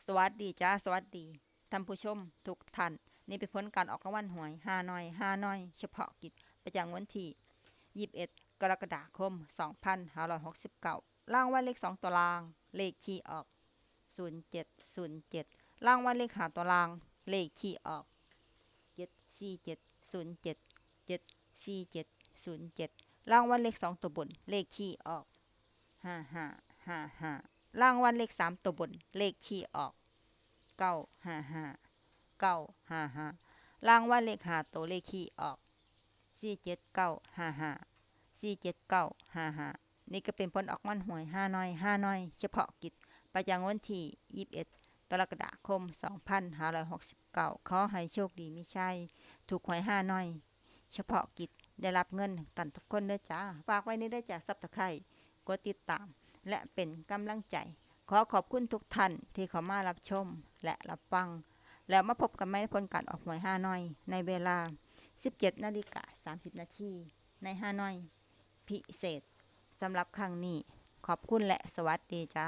สวัสดีจ้าสวัสดีท่านผู้ชมทุกท่านนี่เป็นผลการออกรางวัลหวยฮานอยเฉพาะกิจประจำวันที่21กรกฎาคม2569รางวัลเลข2ตัวรางเลขที่ออก0707รางวัลเลข5ตัวรางเลขที่ออก74707 74707รางวัลเลข2ตัวบนเลขที่ออก5555รางวัลเลข3ตัวบนเลขที่ออก955 955รางวัลเลข5ตัวเลขที่ออก47955นี่ก็เป็นผลออกรางวัลหวยฮานอยเฉพาะกิจประจำวันที่21กรกฎาคม2569ขอให้โชคดีมีชัยถูกหวยฮานอยเฉพาะกิจได้รับเงินกันทุกคนเด้อจ้าฝากไว้ในได้จากSubscribeกดติดตามและเป็นกำลังใจขอขอบคุณทุกท่านที่เข้ามารับชมและรับฟังแล้วมาพบกันใหม่ในผลการออกหวยฮานอยในเวลา 17:30 นาทีในฮานอยพิเศษสำหรับครั้งนี้ขอบคุณและสวัสดีจ้า